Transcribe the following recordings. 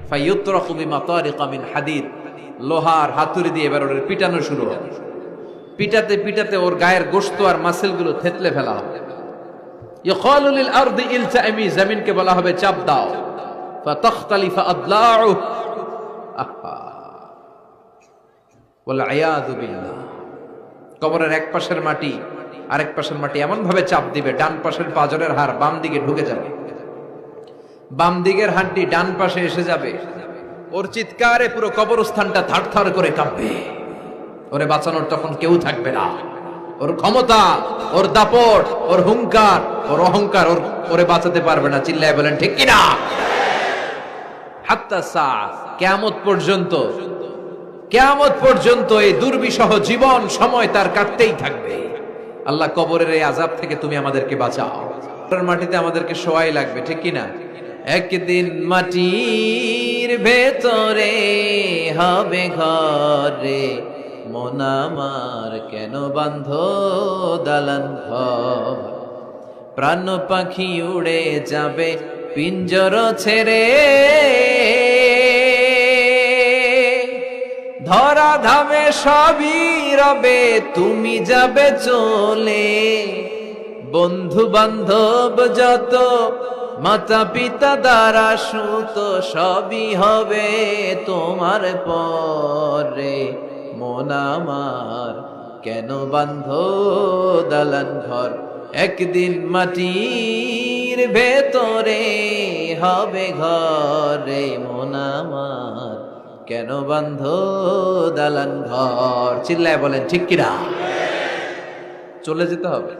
ফায়ুতরাকু বিমাতারিকা মিন হাদিদ, লোহার হাতুড়ি দিয়ে এবার ওর পিটানো শুরু হবে। পিটাতে পিটাতে ওর গায়ের গোশত আর মাসেলগুলো থেতলে ফেলা হবে। ইয়াকালু লিল আরদি ইলতাইমি, জমিনকে বলা হবে চাপ দাও। ফাতাখতালিফু আদলাউ, ওয়াল আয়াযু বিল্লাহ। কবরের এক পাশের মাটি আরেক পাশের মাটি এমন ভাবে চাপ দিবে, ডান পাশের পাজরের হাড় বাম দিকে ঢুকে যাবে, বাম দিকের হাড্ডি ডান পাশে এসে যাবে। ওর চিৎকারে পুরো কবরস্থানটা থারথার করে কাঁপবে। ওরে বাঁচানোর তখন কেউ থাকবে না। ওর ক্ষমতা, ওর দাপট, ওর হুঙ্কার, ওর অহংকার ওরে বাঁচাতে পারবে না। চিল্লায় বলেন ঠিক কিনা? হাত্তা সা, কিয়ামত পর্যন্ত, কিয়ামত পর্যন্ত এই দুর্বিষহ জীবন সময় তার কাটতেই থাকবে। আল্লাহ, কবরের এই আযাব থেকে তুমি আমাদেরকে বাঁচাও। মাটিতে আমাদেরকে শোয়াই লাগবে, ঠিক কিনা? একদিন মাটির ভেতরে হবে ঘরে, মন আমার কেন বাঁধ দালান ঘর। প্রাণ পাখি উড়ে যাবে পিঞ্জর ছেড়ে, ধরা ধামে সবই রবে তুমি যাবে চলে। বন্ধু বান্ধব যত, মাতা পিতা দ্বারা সুত, সবই হবে তোমার পরে। মন আমার কেন বাঁধ দালান ঘর, একদিন মাটির ভেতরে হবে ঘরে। মন আমার কেন বাঁধ দালান ঘর। চিল্লায় বলেন ঠিক কিনা? চলে যেতে হবে।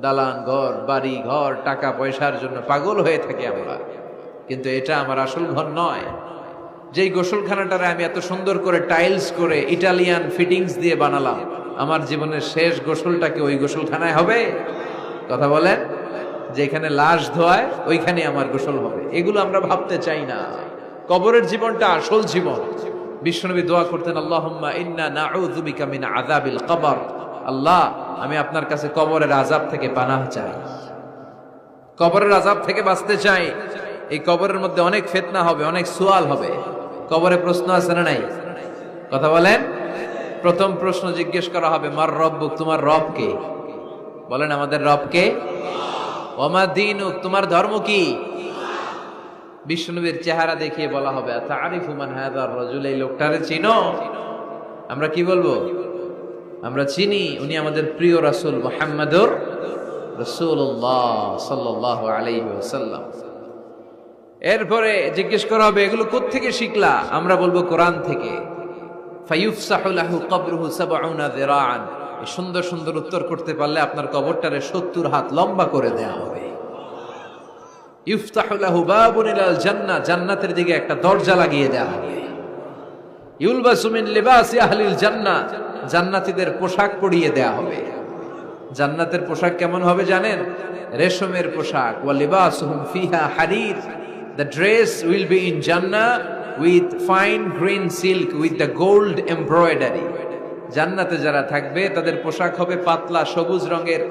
দালান ঘর, বাড়ি ঘর, টাকা পয়সার জন্য পাগল হয়ে থাকি আমরা, কিন্তু এটা আমার আসল ঘর নয়। যেই গোসলখানাটারে আমি এত সুন্দর করে টাইলস করে ইটালিয়ান ফিটিংস দিয়ে বানালাম, আমার জীবনের শেষ গোসলটাকে ওই গোসলখানায় হবে? কথা বলেন। যেখানে লাশ ধোয়ায় ওইখানে আমার গোসল হবে, এগুলো আমরা ভাবতে চাই না। কবরের জীবনটা আসল জীবন। বিশ্বনবী দোয়া করতেন, আল্লাহুম্মা ইন্না নাউযু বিকা মিন আযাবিল কবর। আল্লাহ, আমি আপনার কাছে কবরের আযাব থেকে পানাহ চাই, কবরের আযাব থেকে বাঁচতে চাই। এই কবরের মধ্যে অনেক ফিতনা হবে, অনেক সুয়াল হবে। কবরে প্রশ্ন আছে না নাই? কথা বলেন। প্রথম প্রশ্ন জিজ্ঞেস করা হবে, মার রব্বুক, তোমার রব কে? বলেন, আমাদের রব কে? ওমা দীনুক, তোমার ধর্ম কি? বিশ্বনবীর চেহারা দেখিয়ে বলা হবে, তারিফু মান হাযার রাজুল, এই লোকটারে চিনো? আমরা কি বলবো? আমরা চিনি, উনি আমাদের প্রিয় রাসূল মুহাম্মদুর রাসূলুল্লাহ সাল্লাল্লাহু আলাইহি ওয়াসাল্লাম। এরপরে জিজ্ঞেস করা হবে, এগুলো কোত্থেকে শিখলা? আমরা বলবো কোরআন থেকে। ফায়ুফসাহু লাহু কবরুহু ৭০ যিরাআন। এই সুন্দর সুন্দর উত্তর করতে পারলে আপনার কবরটারে ৭০ হাত লম্বা করে দেয়া হবে। ইফতাহু লাহু বাবুন ইলাল জান্নাহ, জান্নাতের দিকে একটা দরজা লাগিয়ে দেয়া হবে। ইউলবাসু মিন লিবাসি আহলিল জান্নাহ, জান্নাতীদের পোশাক পরিয়ে দেয়া হবে। জান্নাতের পোশাক কেমন হবে জানেন? রেশমের পোশাক। ওয়া লিবাসুহুম ফিহা হারির, the dress will be in Jannah with fine green silk with the gold embroidery. জান্নাতে যারা থাকবে তাদের পোশাক হবে পাতলা সবুজ রঙের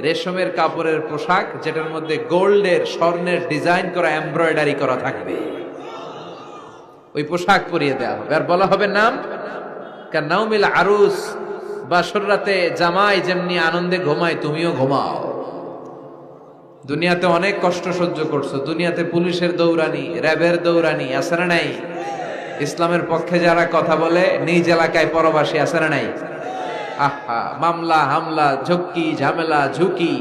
রেশমের কাপড়ের পোশাক, যেটার মধ্যে গোল্ডের, স্বর্ণের ডিজাইন করা, এমব্রয়ডারি করা থাকবে। ওই পোশাক পরিয়ে দেওয়া হবে। আর বলা হবে নাম কান্নাউমিল আরুস, বাসর রাতে জামাই যেমনি আনন্দে ঘুমায় তুমিও ঘুমাও। দুনিয়াতে অনেক কষ্ট সহ্য করছো, দুনিয়াতে পুলিশের দৌড়ানি, র্যাবের দৌড়ানি, আছে না নাই? ইসলামের পক্ষে যারা কথা বলে নিজ এলাকায় পরবাসী, আছে না নাই? আহা, মামলা হামলা, ঝক্কি ঝামেলা ঝুঁকি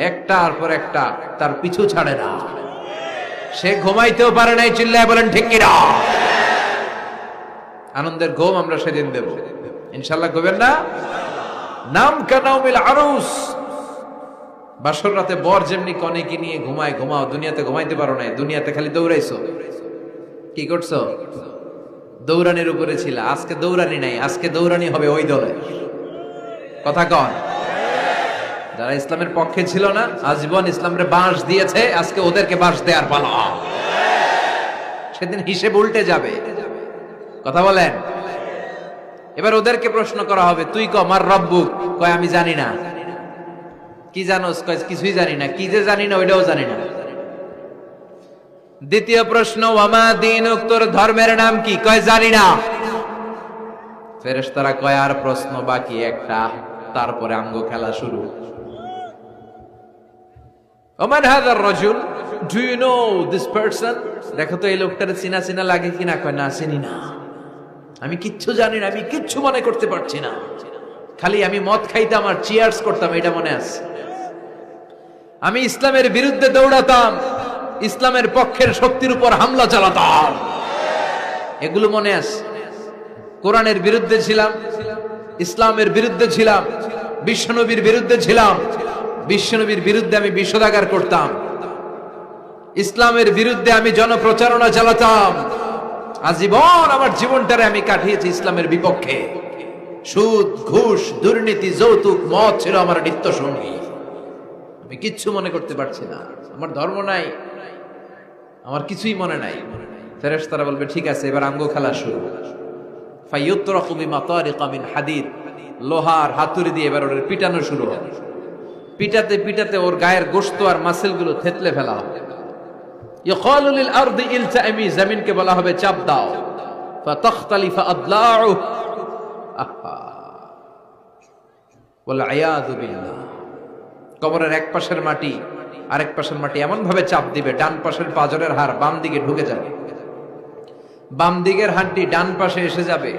একটার পর একটা, তার পিছু ছাড়ে না। সে ঘুমাইতেও পারে নাই। চিল্লায় বলেন ঠিক কিনা? আনন্দের ঘুম আমরা সেদিন দেব ইনশাআল্লাহ। ঘুমেন না? নাম কানাউমিল আরুস, বাসর রাতে বর যেমনি কনেকে নিয়ে ঘুমায় ঘুমাও। দুনিয়াতে ঘুমাইতে পারো নাই, দুনিয়াতে খালি দৌড়াইছো। কি করছো? দৌড়ানির উপরে ছিল। আজকে দৌড়ানি নাই, আজকে দৌড়ানি হবে ওই দলে। কথা কন। যারা ইসলামের পক্ষে ছিল না, আজীবন ইসলামের বাঁশ দিয়েছে, আজকে ওদেরকে বাঁশ দেওয়ার পালা। সেদিন হিসেব উল্টে যাবে। কথা বলেন। এবার ওদেরকে প্রশ্ন করা হবে, তুই ক মার রব্বুক? কয় আমি জানি না। কি জানোস? কয় কিছুই জানি না। কি যে জানি না ওইটাও জানি না। দ্বিতীয় প্রশ্ন, ওয়ামা দীনুক, তোর ধর্মের নাম কি? কয় জানি না। ফেরেশতারা কয় আর প্রশ্ন বাকি একটা, তারপরে আমগো খেলা শুরু। ওমান হাযার রাজুল, do you know this person? দেখো তো এই লোকটার চিনা চিনা লাগে কিনা। কয় না, চিনি না, আমি কিচ্ছু জানি না, আমি কিচ্ছু মনে করতে পারছি না, খালি আমি মদ খাইতাম আর চিয়ার্স করতাম, এটা মনে আছে। আমি ইসলামের বিরুদ্ধে দৌড়াতাম, ইসলামের পক্ষের শক্তির উপর হামলা চালাতাম, এগুলো মনে আছে। কোরআনের বিরুদ্ধে ছিলাম, ইসলামের বিরুদ্ধে ছিলাম, বিশ্বনবীর বিরুদ্ধে ছিলাম, বিশ্বনবীর বিরুদ্ধে আমি বিষোদাগার করতাম, ইসলামের বিরুদ্ধে আমি জনপ্রচারণা চালাতাম। আজীবন আমার জীবনটারে আমি কাটিয়েছি ইসলামের বিপক্ষে। সুদ, ঘুষ, দুর্নীতি, যৌতুক, মদ ছিল আমার নিত্য সঙ্গী। আমি কিচ্ছু মনে করতে পারছি না, আমার ধর্ম নাই, আমার কিছুই মনে নাই। ফেরেশতারা বলবে ঠিক আছে, এবার আঙ্গো খেলা শুরু। ফায়ুতরাকু বিমাতারিকা মিন হাদিদ, লোহার হাতুড়ি দিয়ে এবার ওর পিটানো শুরু হবে। পিটাতে পিটাতে ওর গায়ের গোশত আর মাসেলগুলো থেতলে ফেলা হবে। ইয়কালু লিল আরদি ইলতাইমি, জমিনকে বলা হবে চাপ দাও। ফাতাখতালিফু আদলাউ, ওয়াল আয়াযু বিল্লাহ। কবরের এক পাশের মাটি আরেক পাশের মাটি এমন ভাবে চাপ দিবে, ডান পাশের পাজরের হাড় বাম দিকে ঢুকে যাবে, বাম দিকের হাড়টি ডান পাশে এসে যাবে।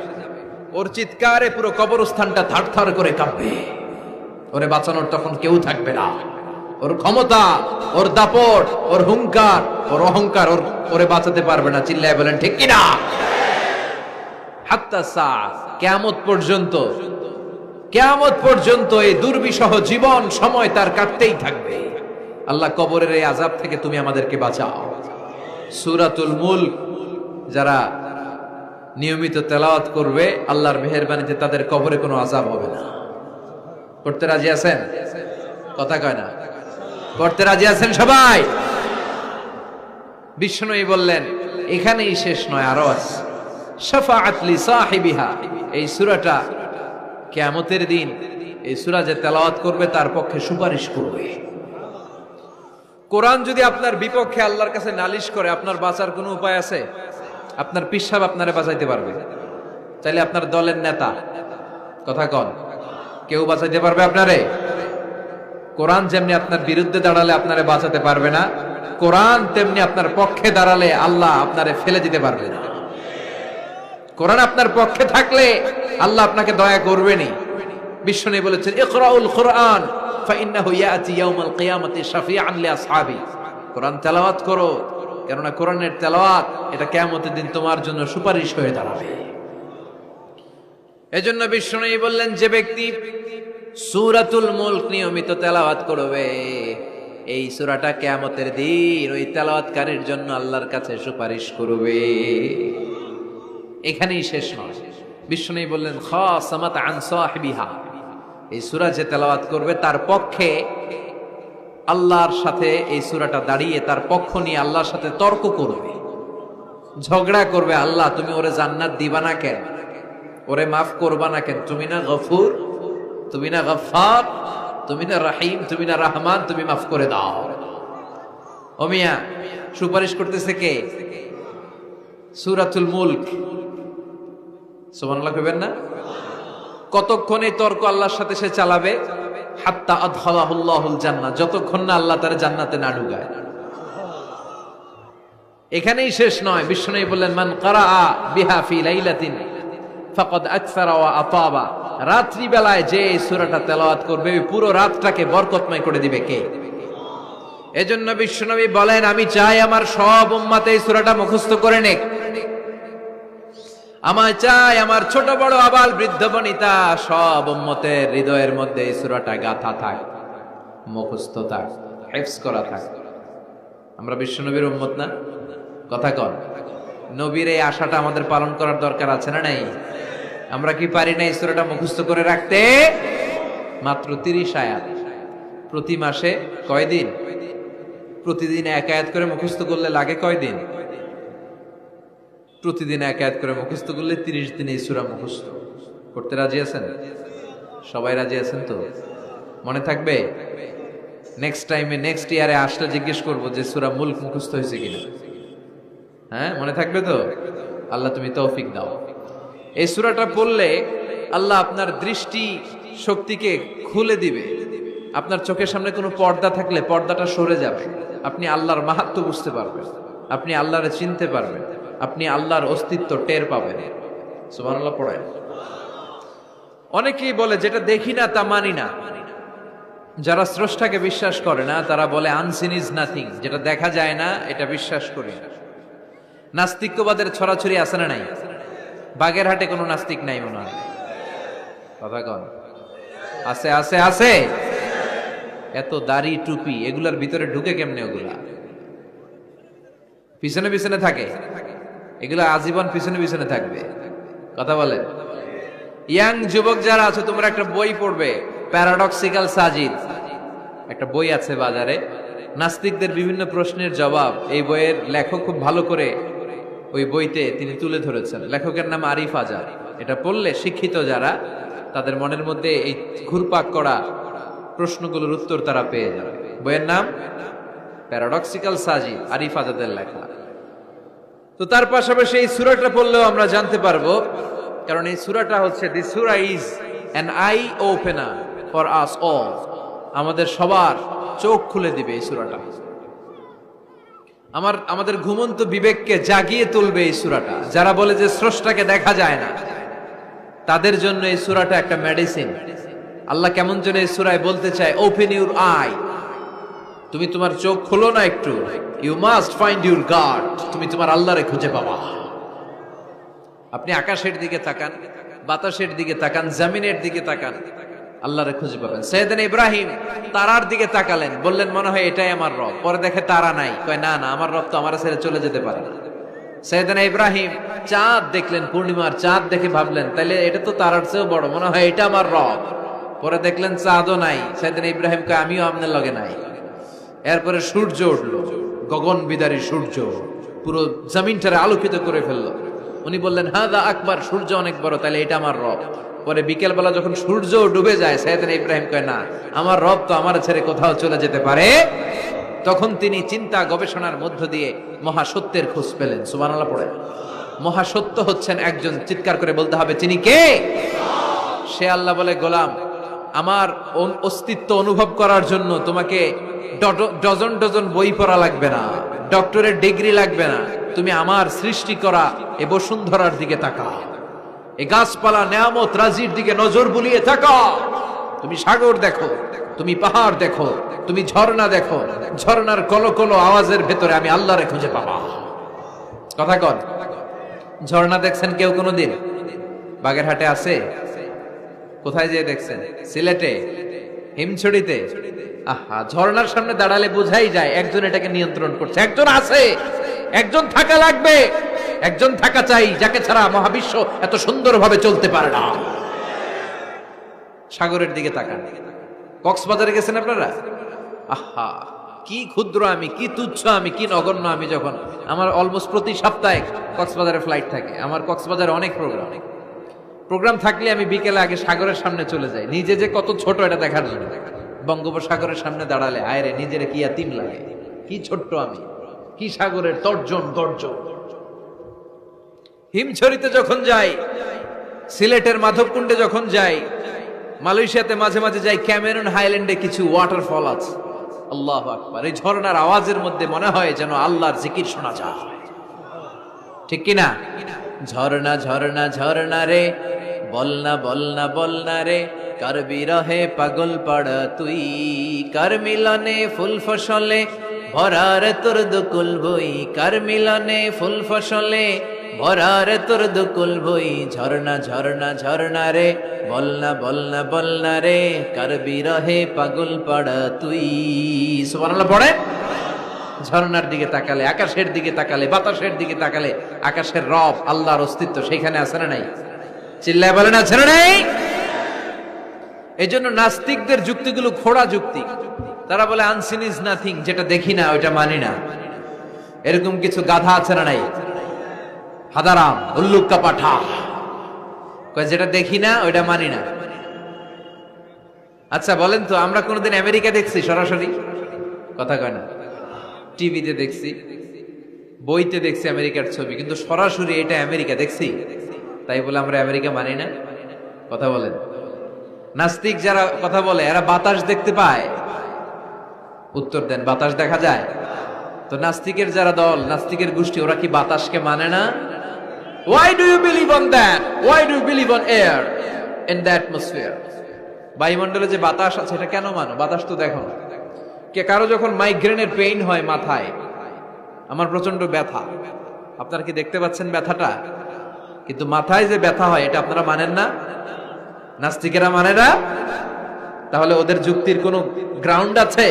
ওর চিৎকারে পুরো কবরস্থানটা থারথার করে কাঁপবে। ওরে বাঁচানোর তখন কেউ থাকবে না। ওর ক্ষমতা, ওর দাপট, ওর হুঙ্কার, ওর অহংকার ওরে বাঁচাতে পারবে না। চিল্লায় বলেন ঠিক কিনা? হাত্তা সা, কিয়ামত পর্যন্ত, কিয়ামত পর্যন্ত এই দুর্বিষহ জীবন সময় তার কাটতেই থাকবে। আল্লাহ, কবরের এই আযাব থেকে তুমি আমাদেরকে বাঁচাও। সূরাতুল মুলক যারা নিয়মিত তেলাওয়াত করবে, আল্লাহর মেহেরবানিতে তাদের কবরে কোনো আযাব হবে না। পড়তে রাজি আছেন? কথা কয় না। পড়তে রাজি আছেন সবাই? বিষ্ণুই বললেন এখানেই শেষ নয়, আরো আছে। শাফাআত লি সাহিবিহা, এই সূরাটা কিয়ামতের দিন এই সূরা যে তেলাওয়াত করবে তার পক্ষে সুপারিশ করবে। কোরআন যদি আপনার বিপক্ষে আল্লাহর কাছে নালিশ করে, আপনার বাঁচার কোনো উপায় আছে? আপনার পীর সাহেব আপনারে বাঁচাইতে পারবে? চাইলে আপনার দলের নেতা, কথা কন, কেউ বাঁচাইতে পারবে আপনারে? কোরআন যেমনি আপনার বিরুদ্ধে দাঁড়ালে আপনারে বাঁচাতে পারবে না, কোরআন তেমনি আপনার পক্ষে দাঁড়ালে আল্লাহ আপনারে ফেলে দিতে পারবে না। কোরআন আপনার পক্ষে থাকলে আল্লাহ আপনাকে দয়া করবেনি। বিশ্বনবী বলেছেন ইকরাউল কুরআন ফাইন্নাহু ইয়াতি ইয়াউমাল কিয়ামাতি শাফিআন লিআসহাবি। কোরআন তেলাওয়াত করো, কেননা কোরআনের তেলাওয়াত এটা কিয়ামতের দিন তোমার জন্য সুপারিশ হয়ে দাঁড়াবে। এজন্য বিশ্বনবী বললেন যে ব্যক্তি সূরাতুল মুলক নিয়মিত তেলাওয়াত করবে, এই সূরাটা কিয়ামতের দিন ওই তেলাওয়াতকারীর জন্য আল্লাহর কাছে সুপারিশ করবে। এখানেই শেষ নয়, বিশ্বনবী বললেন খাসামাত আন সাহিবিহা, এই সূরা যে তেলাওয়াত করবে তার পক্ষে আল্লাহর সাথে এই সূরাটা দাঁড়িয়ে তার পক্ষ নিয়ে আল্লাহর সাথে তর্ক করবে, ঝগড়া করবে। আল্লাহ, তুমি ওরে জান্নাত দিবা না কেন? ওরে মাফ করবা না কেন? তুমি না গফুর, তুমি না গফফার, তুমি না রহিম, তুমি না রহমান, তুমি মাফ করে দাও। ও মিয়া, সুপারিশ করতেছে কে? সূরাতুল মুলক। সুবহানাল্লাহ কইবেন না? কতক্ষণ এই তর্ক আল্লাহর সাথে সে চালাবে? হাত্তা আদখালাহুল্লাহুল জান্নাহ, যতক্ষণ না আল্লাহ তার জান্নাতে না ঢুকায়। এখানেই শেষ নয়, বিশ্বনবী বললেন মান কারাআ বিহা ফি লাইলাতিন ফাকাদ আকসারা ওয়া আতাবা, রাত্রি বেলায় যে এই সূরাটা তেলাওয়াত করবে ওই পুরো রাতটাকে বরকতময় করে দিবে কে? এজন্য বিশ্বনবী বলেন আমি চাই আমার সব উম্মত এই সূরাটা মুখস্থ করে নেক। আমার চাই আমার ছোট বড় আবাল বৃদ্ধ বনিতা সব উম্মতের হৃদয়ের মধ্যে এই সূরাটা গাথা থাক, মুখস্থ থাক, হিফজ করা থাক। আমরা বিশ্বনবীর উম্মত না? কথা কন। নবীর এই আশাটা আমাদের পালন করার দরকার আছে না নাই? আমরা কি পারি না এই সূরাটা মুখস্থ করে রাখতে? মাত্র 30 আয়াত, প্রতি মাসে কয়দিন? প্রতিদিন এক আয়াত করে মুখস্থ করলে লাগে কয়দিন? প্রতিদিন এক আয়াত করে মুখস্থ করলে 30 দিনে এই সূরা মুখস্থ করতে রাজি আছেন? সবাই রাজি আছেন তো? মনে থাকবে? নেক্সট টাইমে নেক্সট ইয়ারে আসলে জিজ্ঞেস করবো যে সূরা মুলক মুখস্থ হয়েছে কিনা। হ্যাঁ, মনে থাকবে তো? আল্লাহ তুমি তৌফিক দাও। এই সূরাটা পড়লে আল্লাহ আপনার দৃষ্টি শক্তিকে খুলে দিবে। আপনার চোখের সামনে কোনো পর্দা থাকলে পর্দাটা সরে যাবে। আপনি আল্লাহর মাহাত্ম্য বুঝতে পারবেন, আপনি আল্লাহরে চিনতে পারবেন, আপনি আল্লাহর অস্তিত্ব টের পাবেন। সুবহানাল্লাহ পড়েন। অনেকেই বলে যেটা দেখি না তা মানি না। যারা স্রষ্টাকে বিশ্বাস করে না তারা বলে আনসিন ইজ নাথিং, যেটা দেখা যায় না এটা বিশ্বাস করি না। নাস্তিক্যবাদের ছড়াছড়ি আছে না নাই? বাগেরহাটে কোনো নাস্তিক নাই মনে হয়, কথা কন? আছে আছে আছে। এত দাড়ি টুপি এগুলার ভিতরে ঢুকে কেমনে? ওগুলা পিছনে পিছনে থাকে, এগুলা আজীবন পিছনে পিছনে থাকবে। কথা বলে। ইয়াং যুবক যারা আছে তোমরা একটা বই পড়বে, প্যারাডক্সিক্যাল সাজিদ, একটা বই আছে বাজারে, নাস্তিকদের বিভিন্ন প্রশ্নের জবাব। এই বইয়ের লেখক খুব ভালো করে ওই বইতে তিনি তুলে ধরেছেন। লেখকের নাম আরিফ আজাদ। এটা পড়লে শিক্ষিত যারা তাদের মনের মধ্যে এই ঘুরপাক করা প্রশ্নগুলোর উত্তর তারা পেয়ে যাবে। বইয়ের নাম প্যারাডক্সিক্যাল সাজিদ, আরিফ আজাদের লেখা। তো তার পাশাপাশি এই সূরাটা পড়লেও আমরা জানতে পারবো, কারণ এই সূরাটা হচ্ছে দি সূরা is an eye opener for us all. আমাদের সবার চোখ খুলে দিবে এই সূরাটা। আমাদের ঘুমন্ত বিবেককে জাগিয়ে তুলবে এই সূরাটা। যারা বলে যে স্রষ্টাকে দেখা যায় না তাদের জন্য এই সূরাটা একটা মেডিসিন। আল্লাহ কেমন যেন এই সূরায় বলতে চায়, ওপেন ইউর আই। তুমি তোমার চোখ খোলো না একটু, you must find your God. তুমি তোমার আল্লাহরে খুঁজে পাবা। আপনি আকাশের দিকে তাকান, বাতাসের দিকে তাকান, জমিনের দিকে তাকান, আল্লাহরে খুঁজে পাবেন। সাইয়েদনা ইব্রাহিম তারার দিকে তাকালেন, বললেন মনে হয় এটাই আমার রব। পরে দেখে তারা নাই, কয় না না, আমার রব তো আমার ছেড়ে চলে যেতে পারে না। সাইয়েদনা ইব্রাহিম চাঁদ দেখলেন, পূর্ণিমার চাঁদ দেখে ভাবলেন তাইলে এটা তো তারার চেয়েও বড়, মনে হয় এটা আমার রব। পরে দেখলেন চাঁদও নাই। সাইয়েদনা ইব্রাহিম কয় আমিও আপনার লগে নাই। এরপরে সূর্য উঠলো, গগন বিদারী সূর্য পুরো জমিনটারে আলোকিত করে ফেললো। উনি বললেন হাদা আকবার, সূর্য অনেক বড়, তাহলে এটা আমার রব। পরে বিকেল বেলা যখন সূর্য ডুবে যায়, সাইয়েদনা ইব্রাহিম কয় না, আমার রব তো আমার ছেড়ে কোথাও চলে যেতে পারে। তখন তিনি চিন্তা গবেষণার মধ্য দিয়ে মহাসত্যের খোঁজ পেলেন। সুবহানাল্লাহ পড়ে। মহাসত্য হচ্ছেন একজন, চিৎকার করে বলতে হবে তিনি কে? সে আল্লাহ বলে, গোলাম আমার অস্তিত্ব অনুভব করার জন্য তোমাকে ডজন ডজন বই পড়া লাগবে না, ডক্টরের ডিগ্রি লাগবে না। তুমি আমার সৃষ্টি করা এ বসুন্ধরার দিকে তাকাও, এই গাছপালা নেয়ামত রাজির দিকে নজর বুলিয়ে তাকাও। তুমি সাগর দেখো, তুমি পাহাড় দেখো, তুমি ঝর্ণা দেখো, ঝর্ণার কলকলো আওয়াজের ভেতরে আমি আল্লাহরে খুঁজে পাবা। কথা কন। ঝর্ণা দেখছেন কেউ কোনোদিন? বাগেরহাটে আছে? কোথায় যেয়ে দেখছেন? সিলেটে, হিমছড়িতে। আহা, ঝর্ণার সামনে দাঁড়ালে বোঝাই যায় একজন এটাকে নিয়ন্ত্রণ করছে। একজন আছে, একজন থাকা লাগবে, একজন থাকা চাই যাকে ছাড়া মহাবিশ্ব এত সুন্দরভাবে চলতে পারে না। সাগরের দিকে তাকান। কক্সবাজারে গেছেন আপনারা? আহা, কি ক্ষুদ্র আমি, কি তুচ্ছ আমি, কি নগণ্য আমি। যখন আমার অলমোস্ট প্রতি সপ্তাহে কক্সবাজারে ফ্লাইট থাকে, আমার কক্সবাজারে অনেক প্রোগ্রাম থাকলে আমি বিকেলে আগে সাগরের সামনে চলে যাই, নিজে যে কত ছোট এটা দেখার জন্য। বঙ্গোপসাগরের সামনে দাঁড়ালে হায় রে, নিজের কি এতিম লাগে, কি ছোট্ট আমি, কি সাগরের তর্জন গর্জন। হিমছড়িতে যখন যাই, সিলেটের মাধবকুণ্ডে যখন যাই, মালয়েশিয়াতে মাঝে মাঝে যাই, ক্যামেরন হাইল্যান্ডে কিছু ওয়াটারফল আছে। আল্লাহু আকবার। এই ঝর্ণার আওয়াজের মধ্যে মনে হয় যেন আল্লাহর জিকির শোনা যায়, ঠিক কিনা? ঝর্ণা ঝর্ণা ঝর্ণা রে, বলনা বলনা বলনা রে, কার বিরহে পাগল পাড়া তুই, কার মিলনে ফুল ফসলে ভরার তোর দুকুল বই, কার মিলনে ফুল ফসলে ভরার তোর দুকুল বই। ঝর্ণা ঝর্ণা ঝর্ণা রে, বলনা বলনা বলনা রে, কার বিরহে পাগল পাড়া তুই। সুবহানাল্লাহ পড়ে। ঝর্ণার দিকে তাকালে, আকাশের দিকে তাকালে, বাতাসের দিকে তাকালে আকাশের রব আল্লাহর অস্তিত্ব সেখানে আছে না নাই? চিল্লায় বলেন আছে না নাই? এই জন্য নাস্তিকদের যুক্তিগুলো খোড়া যুক্তি। তারা বলে আনসিন ইজ নাথিং, যেটা দেখি না ওইটা মানি না। এরকম কিছু গাধা আছে না নাই? হাদারাম, উল্লুক্কা পাঠা, যেটা দেখি না ওইটা মানি না। আচ্ছা বলেন তো, আমরা কোনোদিন আমেরিকা দেখছি সরাসরি? কথা কয় না। টিভিতে দেখছি, বইতে দেখছি আমেরিকার ছবি, কিন্তু সরাসরি এটা আমেরিকা দেখছি, তাই বলে আমরা আমেরিকা মানি না? কথা বলেন। নাস্তিক যারা কথা বলে এরা বাতাস দেখতে পায়? উত্তর দেন, বাতাস দেখা যায়? তো নাস্তিকের যারা দল, নাস্তিকের গোষ্ঠী, ওরা কি বাতাসকে মানে না? Why do you believe on that? Why do you believe on air in the atmosphere? বায়ুমণ্ডলে যে বাতাস আছে এটা কেন মানো? বাতাস তো দেখো না। কে কারো যখন মাইগ্রেনের পেইন হয় মাথায়, আমার প্রচন্ড ব্যথা, আপনারা কি দেখতে পাচ্ছেন ব্যথাটা? কিন্তু মাথায় যে ব্যথা হয় এটা আপনারা মানেন না, নাস্তিকেরা মানে না। তাহলে ওদের যুক্তির কোনো গ্রাউন্ড আছে?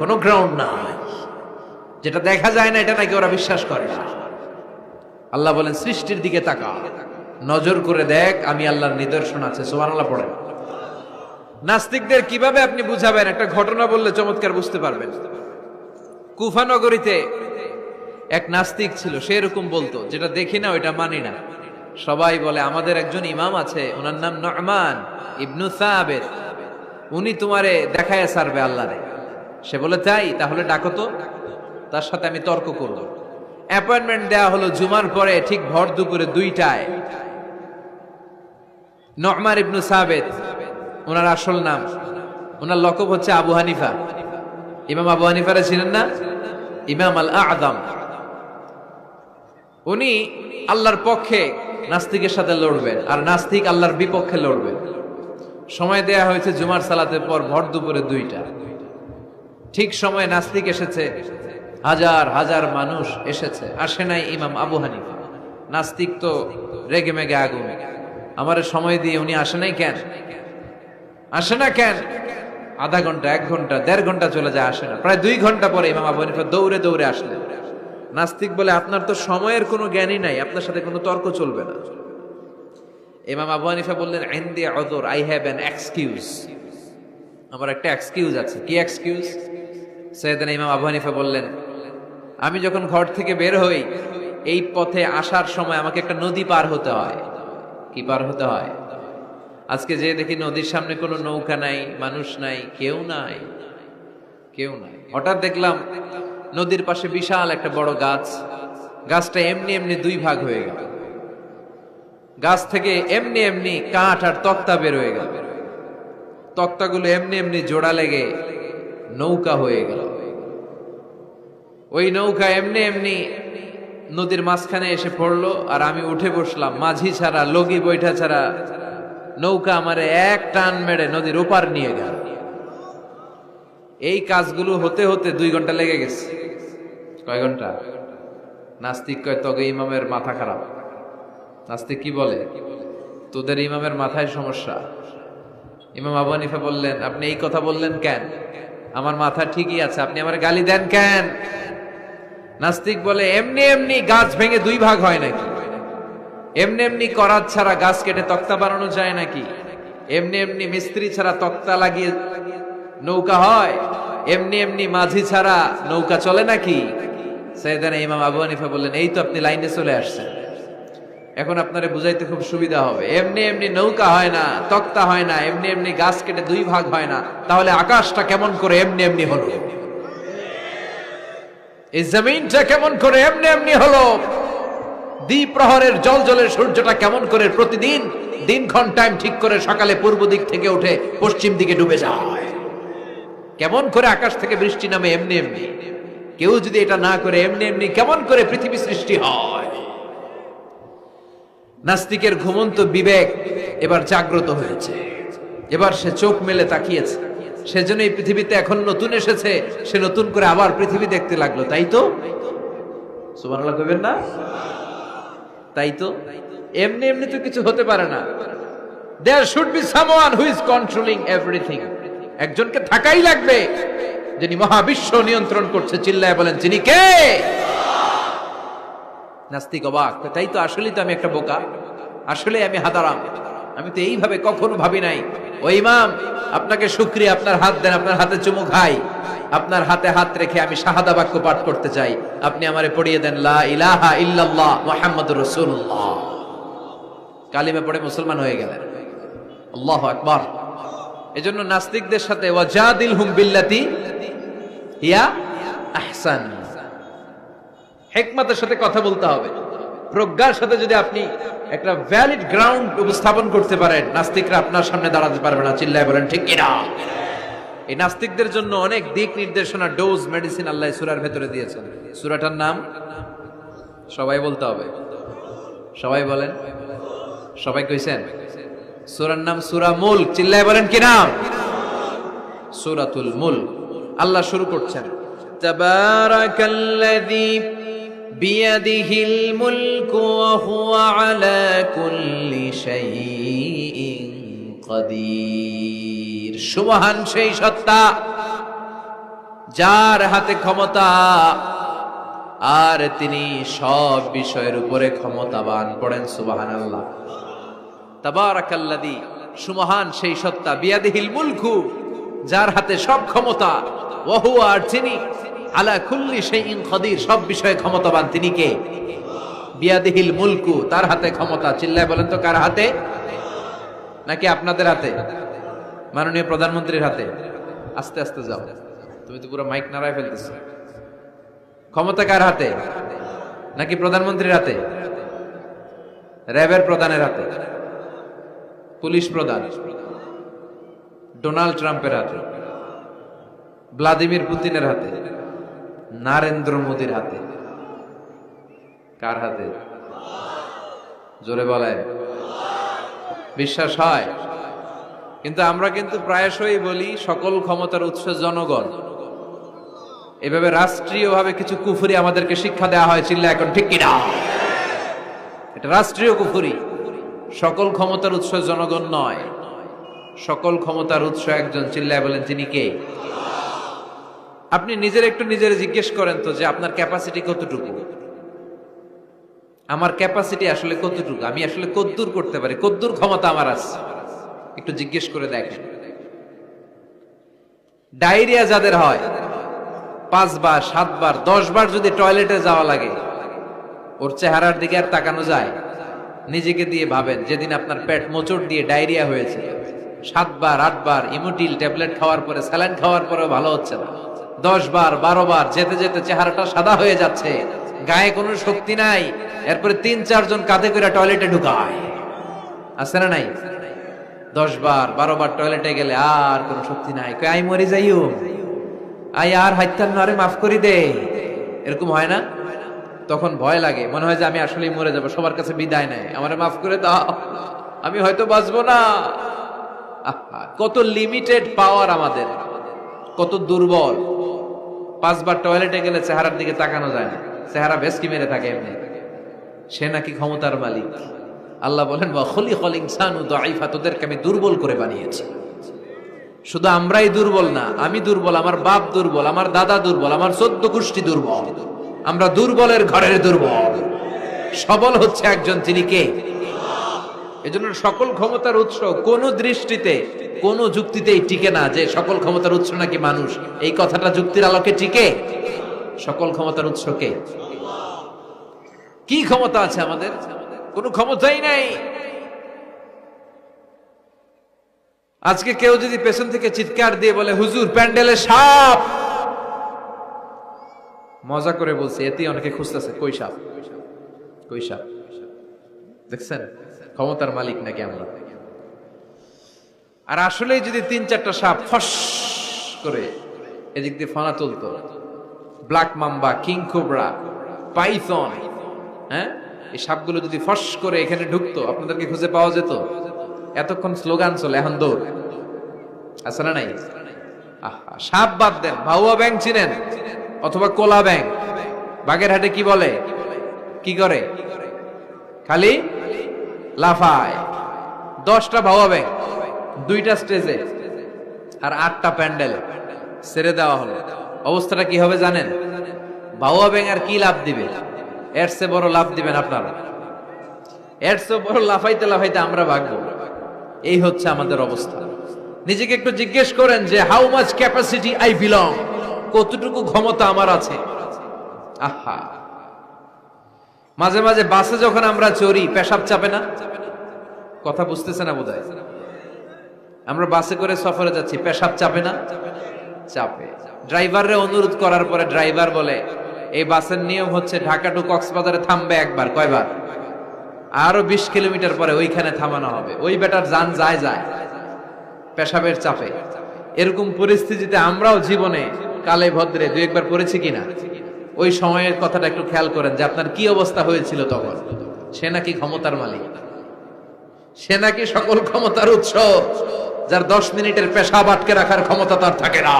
কোনো গ্রাউন্ড নাই। যেটা দেখা যায় না এটা নাকি ওরা বিশ্বাস করে না। আল্লাহ বলেন সৃষ্টির দিকে তাকা, নজর করে দেখ, আমি আল্লাহর নিদর্শন আছে। সুবহানাল্লাহ পড়েন। নাস্তিকদের কিভাবে আপনি বুঝাবেন? একটা ঘটনা বললে চমৎকার বুঝতে পারবেন। কুফা নগরীতে এক নাস্তিক ছিল, সে এরকম বলতো, যেটা দেখি না ওইটা মানি না। সবাই বলে আমাদের একজন ইমাম আছে, ওনার নাম নু'মান ইবনু সাবিত, উনি তোমারে দেখায় ছাড়বে আল্লাহরে। সে বলে তাই, তাহলে ডাকো তো, তার সাথে আমি তর্ক করব। অ্যাপয়েন্টমেন্ট দেয়া হলো জুমার পরে ঠিক ভর দুপুরে 2টায়। নু'মান ইবনু সাবিত ওনার আসল নাম, ওনার লকব হচ্ছে আবু হানিফা। ইমাম আবু হানিফারে ছিলেন না? ইমাম আল আ'যাম। উনি আল্লাহর পক্ষে নাস্তিকের সাথে লড়বেন, আর নাস্তিক আল্লাহর বিপক্ষে লড়বেন। সময় দেয়া হয়েছে জুমার সালাতের পর ভর দুপুরে 2টা। ঠিক সময়ে নাস্তিক এসেছে, হাজার হাজার মানুষ এসেছে, আসে নাই ইমাম আবু হানিফা। নাস্তিক তো রেগে মেগে আগুন, আমারে সময় দিয়ে উনি আসে নাই কেন? আসে না কেন? আধা ঘন্টা, 1 ঘন্টা, 1.5 ঘন্টা চলে যায়, আসে না। প্রায় 2 ঘন্টা পরে ইমাম আবু হানিফা দৌড়ে দৌড়ে আসলেন। নাস্তিক বলে আপনার তো সময়ের কোনো জ্ঞানই নাই, আপনার সাথে কোনো তর্ক চলবে না। ইমাম আবু হানিফা বললেন ইনদি উযর, আই হ্যাভ অ্যান এক্সকিউজ, আমার একটা এক্সকিউজ আছে। কি এক্সকিউজ? সাইয়েদনা ইমাম আবু হানিফা বললেন, আমি যখন ঘর থেকে বের হই, এই পথে আসার সময় আমাকে একটা নদী পার হতে হয়। কি পার হতে হয়? আজকে যে দেখি নদীর সামনে কোনো নৌকা নাই, মানুষ নাই, কেউ নাই, কেউ নাই। হঠাৎ দেখলাম নদীর পাশে বিশাল একটা বড় গাছ, গাছটা এমনি এমনি 2 ভাগ হয়ে গেল। গাছ থেকে এমনি এমনি কাঠ আর তক্তা বের হয়ে গেল, তক্তাগুলো এমনি এমনি জোড়া লেগে নৌকা হয়ে গেল। ওই নৌকা এমনি এমনি নদীর মাঝখানে এসে পড়লো, আর আমি উঠে বসলাম। মাঝি ছাড়া, লগি বৈঠা ছাড়া নৌকা আমারে এক টান মেরে নদীর ওপার নিয়ে গেল। এই কাজগুলো হতে হতে 2 ঘন্টা লেগে গেছে। কয় ঘন্টা? নাস্তিক কয় তবে ইমামের মাথা খারাপ। নাস্তিক কি বলে? তোদের ইমামের মাথায় সমস্যা। ইমাম আবু হানিফা বললেন, আপনি এই কথা বললেন কেন? আমার মাথা ঠিকই আছে, আপনি আমার গালি দেন কেন? নাস্তিক বলে এমনি এমনি গাছ ভেঙে 2 ভাগ হয় নাকি? এমনি এমনি করাত ছাড়া গাছ কেটে তক্তা বানানো যায় নাকি? এমনি এমনি মিস্ত্রি ছাড়া তক্তা লাগিয়ে নৌকা হয়? এমনি এমনি মাঝি ছাড়া নৌকা চলে নাকি? সাইয়েদনা ইমাম আবু হানিফা বললেন, এই তো আপনি লাইনে চলে আসছেন, এখন আপনারে বুঝাইতে খুব সুবিধা হবে। এমনি এমনি নৌকা হয় না, তক্তা হয় না, এমনি এমনি গাছ কেটে 2 ভাগ হয় না, তাহলে আকাশটা কেমন করে এমনি এমনি হলো? এই জমিনটা কেমন করে এমনি এমনি হলো? দ্বিপ্রহরের জলজলের সূর্যটা কেমন করে প্রতিদিন দিনক্ষণ টাইম ঠিক করে সকালে পূর্ব দিক থেকে উঠে পশ্চিম দিকে ডুবে যায়? কেমন করে আকাশ থেকে বৃষ্টি নামে এমনি এমনি? কেউ যদি এটা না করে এমনি এমনি কেমন করে পৃথিবী সৃষ্টি হয়? নাস্তিকের ঘুমন্ত বিবেক এবার জাগ্রত হয়েছে, এবার সে চোখ মেলে তাকিয়েছে। সেজন্য এই পৃথিবীতে এখন নতুন এসেছে, সে নতুন করে আবার পৃথিবী দেখতে লাগলো। তাই তো? সুবহানাল্লাহ কইবেন না? তাই তো? এমনি এমনি তো কিছু হতে পারে না। There should be someone who is controlling everything. একজনকে থাকাই লাগবে যিনি মহাবিশ্ব নিয়ন্ত্রণ করছে। চিল্লায় বলেন, যিনি কে? নাস্তিক অবাক, তাই তো, আসলেই তো আমি একটা বোকা, আসলে আমি হাদারাম, আমি তো এইভাবে কখনো ভাবি নাই। ও ইমাম, আপনাকে শুকরিয়া, আপনার হাত দেন, আপনার হাতে চুমু খাই, আপনার হাতে হাত রেখে আমি শাহাদা বাক্য পাঠ করতে চাই, আপনি আমারে পড়িয়ে দেন লা ইলাহা ইল্লাল্লাহ মুহাম্মাদুর রাসূলুল্লাহ। কালিমা পড়ে মুসলমান হয়ে গেলেন। আল্লাহু আকবার। এজন্য নাস্তিকদের সাথে ওয়াজাদিলহুম বিল্লাতি হিয়া আহসান, হিকমতের সাথে কথা বলতে হবে। প্রজ্ঞার সাথে যদি আপনি একটা ভ্যালিড গ্রাউন্ড উপস্থাপন করতে পারেন, নাস্তিকরা আপনার সামনে দাঁড়াতে পারবে না। চিল্লায় বলেন ঠিক কিনা? এই নাস্তিকদের জন্য অনেক দিক নির্দেশনা, ডোজ, মেডিসিন আল্লাহ সূরার ভেতরে দিয়েছেন। সূরাটার নাম সবাই বলতে হবে। সবাই বলেন, সবাই কইছেন? সূরার নাম সূরা মুলক। চিল্লায় বলেন কি নাম? সূরাতুল মুলক। আল্লাহ শুরু করছেন, তাবারাকাল্লাযী বিয়াদিহিল মুলকু ওয়া হুয়া আলা কুল্লি শাইইন কাদির। সুবহান সেই সত্তা যার হাতে ক্ষমতা, আর তিনি সব বিষয়ের উপরে ক্ষমতাবান। পড়েন সুবহানাল্লাহ। তাবারাকাল্লাযী, সুবহান সেই সত্তা, বিয়াদিহিল মুলকু, যার হাতে সব ক্ষমতা, ওয়া হুয়া, আর তিনি, আলা কুল্লি শাইইন কাদির, সব বিষয়ে ক্ষমতাবান। তিনি কে? বিয়াদিহিল মুলকু, তার হাতে ক্ষমতা। চিল্লায় বলেন তো কার হাতে? নাকি আপনাদের হাতে? মাননীয় প্রধানমন্ত্রীর হাতে? আস্তে আস্তে যাও, তুমি তো পুরো মাইক নাড়ায় ফেলতেছো। ক্ষমতা কার হাতে? নাকি প্রধানমন্ত্রীর হাতে? র্যাবের প্রধানের হাতে? পুলিশ প্রধান ডোনাল্ড ট্রাম্পের হাতে? ভ্লাদিমির পুতিনের হাতে? নরেন্দ্র মোদীর হাতে? কার হাতে? জোরে বলেন। বিশ্বাস হয়? কিন্তু আমরা কিন্তু প্রায়শই বলি সকল ক্ষমতার উৎস জনগণ। এভাবে রাষ্ট্রীয়ভাবে কিছু কুফরি আমাদেরকে শিক্ষা দেওয়া হয়। চিল্লা এখন ঠিক কিনা? এটা রাষ্ট্রীয় কুফরি। সকল ক্ষমতার উৎস জনগণ নয়, সকল ক্ষমতার উৎস একজন। চিল্লায় বলেন তিনি কে? আপনি নিজের একটু নিজের জিজ্ঞেস করেন তো যে আপনার ক্যাপাসিটি কতটুকু? আমার ক্যাপাসিটি আসলে কতটুকু? আমি আসলে কদ্দুর করতে পারি, কদ্দুর ক্ষমতা আমার আছে? একটু জিজ্ঞেস করে দেখেন। ডায়রিয়া যাদের হয়, 5 বার 7 বার 10 বার যদি টয়লেটে যাওয়া লাগে, ওর চেহারার দিকে আর তাকানো যায়? নিজেকে দিয়ে ভাবেন, যেদিন আপনার পেট মোচড় দিয়ে ডায়রিয়া হয়েছে, 7 বার 8 বার ইমোটিল ট্যাবলেট খাওয়ার পরে, স্যালাইন খাওয়ার পরেও ভালো হচ্ছে না, 10 বার 12 বার যেতে যেতে চেহারাটা সাদা হয়ে যাচ্ছে, গায়ে কোনো শক্তি নাই, এরপরে 3-4 জন কাঁধে করে টয়লেটে ঢুকায়, আছে না নাই? 10 বার 12 বার টয়লেটে গেলে আর কোনো শক্তি নাই, কই আই মরে যাইও, আই আর হাইতান নারে মাফ করি দে, এরকম হয় না? তখন ভয় লাগে, মনে হয় যে আমি আসলেই মরে যাব, সবার কাছে বিদায় নেয়, আমারে মাফ করে দাও, আমি হয়তো বাঁচবো না। কত লিমিটেড পাওয়ার আমাদের, কত দুর্বল। 5 বার টয়লেটে গেলে চেহারার দিকে তাকানো যায় না, চেহারা ভেস্কি মেরে থাকে এমনি। সে নাকি ক্ষমতার মালিক। আল্লাহ বলেন, ওয়া খুলিকাল ইনসানু দাঈফা, তোদেরকে আমি দুর্বল করে বানিয়েছি। শুধু আমরাই দুর্বল না, আমি দুর্বল, আমার বাপ দুর্বল, আমার দাদা দুর্বল, আমার 14 গোষ্ঠী দুর্বল। আমরা দুর্বলের ঘরের দুর্বল। সবল হচ্ছে একজন, তিনি কে? এজন্য সকল ক্ষমতার উৎস কোন দৃষ্টিতে, কোন যুক্তিতেই টিকে না যে সকল ক্ষমতার উৎস নাকি মানুষ। এই কথাটা যুক্তির আলোকে টিকে? সকল ক্ষমতার উৎস কে? কি ক্ষমতা আছে আমাদের? কোনো ক্ষমতাই নাই। আজকে কেউ যদি পেছন থেকে চিৎকার দিয়ে বলে, হুজুর প্যান্ডেলে সাপ, মজা করে বলছে, এতেই অনেকে খুঁজতেছে কই সাপ, কই সাপ। দেখছেন ক্ষমতার মালিক নাকি আমরা? আর আসলে যদি 3-4টা সাপ ফস করে এদিক দিয়ে ফানা তুলতো, black mamba, king cobra, python, হ্যাঁ, এই সাপগুলো যদি ফস করে এখানে ঢুকতো, আপনাদেরকে খুঁজে পাওয়া যেত? এতক্ষণ স্লোগান চলে, এখন দৌড়। আছে না নাই? সাপ বাদ দেন, ভাউয়া ব্যাং চিনেন? অথবা কোলা ব্যাং? বাগেরহাটে কি বলে, কি করে? খালি লাফায়। 10টা ভাউয়া ব্যাং, 2টা স্টেজে আর 8টা প্যান্ডেল ছেড়ে দেওয়া হলো, অবস্থাটা কি হবে জানেন? ভাউয়া ব্যাং আর কি লাভ দিবে? এর চেয়ে বড় লাভ দিবেন আপনারা, এর চেয়ে বড় লাফাইতে লাফাইতে আমরা ভাগবো। এই হচ্ছে আমাদের অবস্থা। নিজেকে একটু জিজ্ঞেস করেন যে how much capacity I belong, কতটুকু ক্ষমতা আমার আছে। আহা, মাঝে মাঝে বাসে যখন আমরা চড়ি, পেশাব চাপে না? কথা বুঝতেছে না বোধহয়। আমরা বাসে করে সফরে যাচ্ছি, পেশাব চাপে না? চাপে। ড্রাইভাররে অনুরোধ করার পরে ড্রাইভার বলে, এই বাসের নিয়ম হচ্ছে ঢাকা টু কক্সবাজারে থামবে একবার, কয়বার? আরো 20 কিলোমিটার পরে ওইখানে থামানো হবে। ওই বেটার যান যায় পেশাবের চাপে। এরকম পরিস্থিতিতে আমরাও জীবনে কালে ভদ্রে দুই একবার পড়েছি কিনা? ওই সময়ের কথাটা একটু খেয়াল করেন যে আপনার কি অবস্থা হয়েছিল তখন। সে নাকি ক্ষমতার মালিক, সে নাকি সকল ক্ষমতার উৎস, যার 10 মিনিটের পেশাব আটকে রাখার ক্ষমতা তার থাকে না।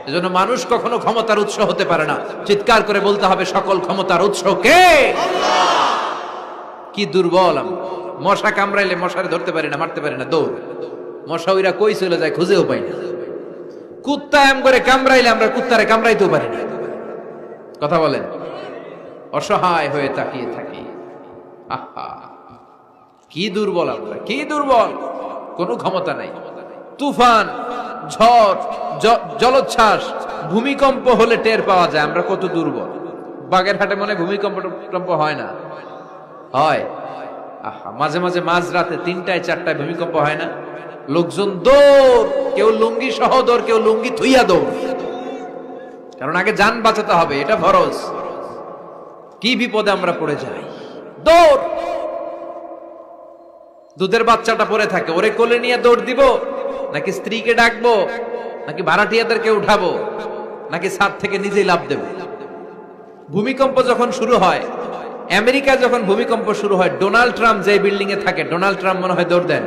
এজন্য মানুষ কখনো ক্ষমতার উৎস হতে পারে না। চিৎকার করে বলতে হবে, সকল ক্ষমতার উৎস কে? কি দুর্বল আমরা। মশা কামড়াইলে মশারে ধরতে পারি না, মারতে পারি না, দৌড়। মশা ওইরা কই চলে যায় খুঁজেও পাই না। কুত্তা এম করে কামড়াইলে আমরা কুত্তারে কামড়াইতেও পারি না। কথা বলেন, অসহায় হয়ে তাকিয়ে থাকি। আহা, কি দুর্বল আমরা, কি দুর্বল। কোনো ক্ষমতা নাই। তুফান, ঝড়, জলোচ্ছ্বাস, ভূমিকম্প হলে টের পাওয়া যায় আমরা কত দুর্বল। বাগেরহাটে মনে ভূমিকম্প হয় না? হয়। আহা, মাঝে মাঝে মাঝরাতে 3টায় 4টায় ভূমিকম্প হয় না? লোকজন দৌড়, কেউ লুঙ্গি সহ দৌড়, কেউ লুঙ্গি থুইয়া দৌড়। কারণ আগে জান বাঁচাতে হবে, এটা ফরজ। কি বিপদে আমরা পড়ে যাই, দৌড়। দুধের বাচ্চাটা পড়ে থাকে, ওরে কোলে নিয়ে দৌড় দিব, নাকি স্ত্রীকে ডাকবো, নাকি ভাড়াটিয়াদেরকে উঠাবো, নাকি ছাদ থেকে নিজেই লাফ দেব? ভূমিকম্প যখন শুরু হয়, আমেরিকা যখন ভূমিকম্প শুরু হয়, ডোনাল্ড ট্রাম্প যে বিল্ডিং এ থাকে, ডোনাল্ড ট্রাম্প মনে হয় দৌড় দেন।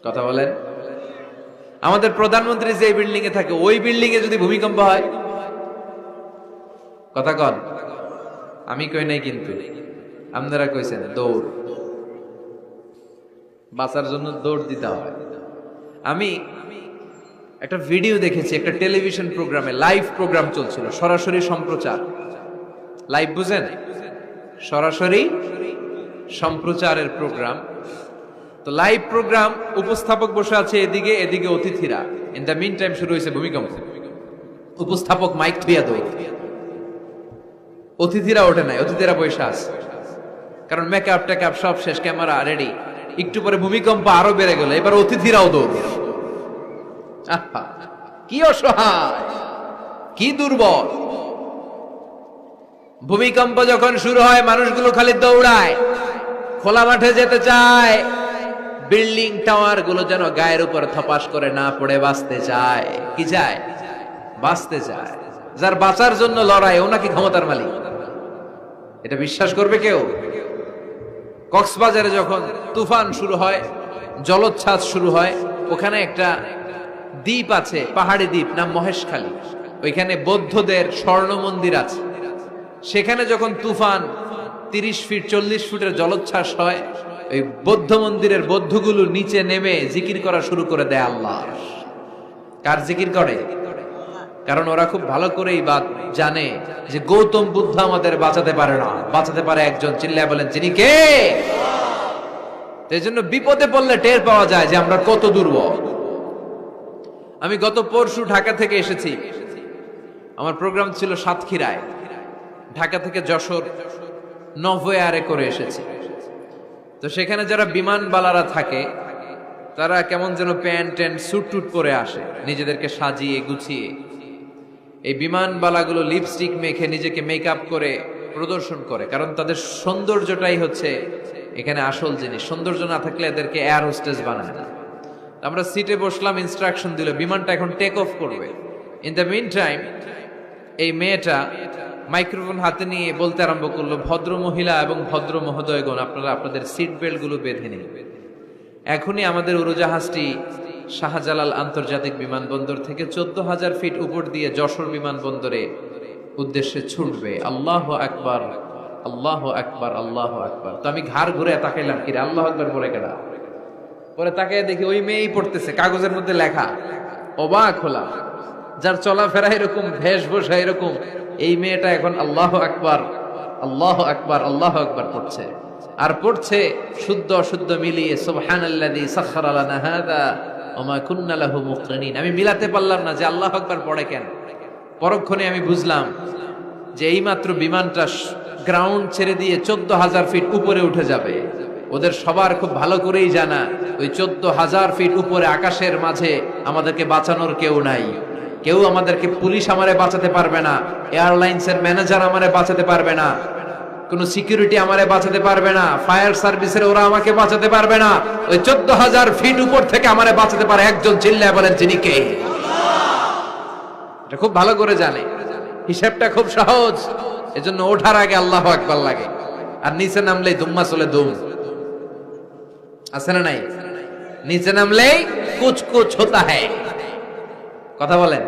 কথা বলেন। আমাদের প্রধানমন্ত্রী যে বিল্ডিং এ থাকে, ওই বিল্ডিং এ যদি ভূমিকম্প হয়, কথা কন। আমি কই নাই কিন্তু, আপনারা কইছেন। দৌড়, বাঁচার জন্য দৌড় দিতে হয়। আমি একটা ভিডিও দেখেছি, একটা টেলিভিশন প্রোগ্রামে, লাইভ প্রোগ্রাম চলছিল, সরাসরি সম্প্রচার। লাইভ বুঝেন? সরাসরি সম্প্রচারের প্রোগ্রাম। তো লাইভ প্রোগ্রাম, উপস্থাপক বসে আছে এদিকে, এদিকে অতিথিরা। ইন দ্য মিন টাইম শুরু হয়েছে ভূমিকম্প। উপস্থাপক মাইক থুইয়া দৌড়, অতিথিরা ওঠে নাই, অতিথিরা বসে আছে, কারণ মেকআপ টেকআপ সব শেষ, ক্যামেরা রেডি। একটু পরে ভূমিকম্প আরো বেড়ে গেল, এবার অতিথিরাও দৌড়। আহা, কি অসহায়, কি দুর্বল। ভূমিকম্প যখন শুরু হয়, মানুষগুলো খালি দৌড়ায়, খোলা মাঠে যেতে চায়। বিল্ডিং টাওয়ার গুলো যেন গায়ের উপর থপাস করে না পড়ে বাঁচতে চায়। কি চায়? বাঁচতে চায়। যার বাঁচার জন্য লড়াই, ও নাকি ক্ষমতার মালিক। এটা বিশ্বাস করবে কেউ? কক্সবাজারে যখন তুফান শুরু হয়, জলোচ্ছ্বাস শুরু হয়, ওখানে একটা দ্বীপ আছে, পাহাড়ি দ্বীপ, নাম মহেশখালী। ওইখানে বৌদ্ধদের স্বর্ণ মন্দির আছে। সেখানে যখন তুফান 30 ফিট 40 ফুটের জলোচ্ছ্বাস হয়, ওই বৌদ্ধ মন্দিরের বৌদ্ধগুলো নিচে নেমে জিকির করা শুরু করে দেয় আল্লাহ। কার জিকির করে? কারণ ওরা খুব ভালো করেই জানে যে গৌতম বুদ্ধ আমাদের বাঁচাতে পারে না, বাঁচাতে পারে একজন। চিল্লায় বলেন, যিনি কে? এই জন্য বিপদে পড়লে টের পাওয়া যায় যে আমরা কত দুর্বল। আমি গত পরশু ঢাকা থেকে এসেছি। আমার প্রোগ্রাম ছিল সাতক্ষীরায়। ঢাকা থেকে যশোর নভোয়ারে করে এসেছি। তো সেখানে যারা বিমানবালারা থাকে, তারা কেমন যেন প্যান্ট ট্যান্ট স্যুট টুট পরে আসে, নিজেদেরকে সাজিয়ে গুছিয়ে। এই বিমানবালাগুলো লিপস্টিক মেখে নিজেকে মেকআপ করে প্রদর্শন করে, কারণ তাদের সৌন্দর্যটাই হচ্ছে এখানে আসল জিনিস। সৌন্দর্য না থাকলে এদেরকে এয়ার হোস্টেস বানায় না। আমরা সিটে বসলাম, ইনস্ট্রাকশন দিল বিমানটা এখন টেক অফ করবে। ইন দ্য মিন টাইম এই মেয়েটা মাইক্রোফোন হাতে নিয়ে বলতে আরম্ভ করলো, ভদ্র মহিলা এবং ভদ্র মহোদয়গণ, আপনারা আপনাদের সিট বেল্ট গুলো বেঁধে নিন। এখনই আমাদের উড়োজাহাজটি শাহজালাল আন্তর্জাতিক বিমানবন্দর থেকে 14,000 ফিট উপর দিয়ে যশোর বিমানবন্দরে উদ্দেশ্যে ছুটবে। আল্লাহু আকবার, আল্লাহু আকবার, আল্লাহু আকবার। তো আমি ঘাড় ঘুরে তাকাইলাম, কিরে আল্লাহু আকবার বলে কেডা? পরে তাকায় দেখি ওই মেয়েই পড়তেছে, কাগজের মধ্যে লেখা। অবাক হলাম, যার চলাফেরা এরকম, বেশভূষা এরকম, এই মেয়েটা এখন আল্লাহু আকবার, আল্লাহু আকবার, আল্লাহু আকবার পড়ছে। আর পড়ছে শুদ্ধ অশুদ্ধ মিলিয়ে, সুবহানাল্লাযী সাখখারা লানা হাযা ওয়া মা কুন্না লাহু মুকরিনিন। আমি মিলাতে পারলাম না যে আল্লাহু আকবার পড়ে কেন। পরক্ষণে আমি বুঝলাম যে এইমাত্র বিমানটা গ্রাউন্ড ছেড়ে দিয়ে 14,000 ফিট উপরে উঠে যাবে। ওদের সবার খুব ভালো করেই জানা, ওই 14,000 ফিট উপরে আকাশের মাঝে আমাদেরকে বাঁচানোর কেউ নাই। কেউ আমাদেরকে, পুলিশ আমারে বাঁচাতে পারবে না, এয়ারলাইন্সের ম্যানেজার আমারে বাঁচাতে পারবে না, কোন সিকিউরিটি আমারে বাঁচাতে পারবে না, ফায়ার সার্ভিসের ওরা আমাকে বাঁচাতে পারবে না। ওই 14,000 ফিট উপর থেকে আমারে বাঁচাতে পারে একজন, চিল্লায় বলেন যিনি কে? এটা খুব ভালো করে জানে, হিসাবটা খুব সহজ। এজন্য ওঠার আগে আল্লাহু আকবার লাগে, আর নিচে নামলেই দুম্মা চলে দুম। আছে না নাই? নিচে নামলেই কুচ কুচ হোতা হ্যায়। কথা বলেন,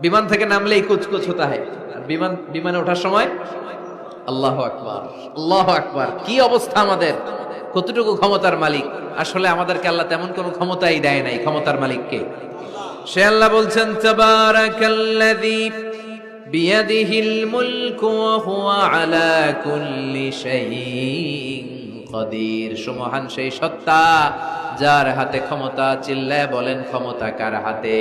বিমান থেকে নামলেই কুচ কুচ হোতা হ্যায়, আর বিমানে ওঠার সময় আল্লাহু আকবার, আল্লাহু আকবার। কি অবস্থা আমাদের, কতটুকু ক্ষমতার মালিক। আসলে আমাদেরকে আল্লাহ তেমন কোনো ক্ষমতাই দেয় নাই, ক্ষমতার মালিককে সে আল্লাহ বলছেন, তাবারাকাল্লাযী বিয়াদিহিল মুলকু ওয়া হুয়া আলা কুল্লি শাইইন কাদির। সুমহান সেই সত্তা যার হাতে ক্ষমতা। চিল্লায় বলেন ক্ষমতা কার হাতে?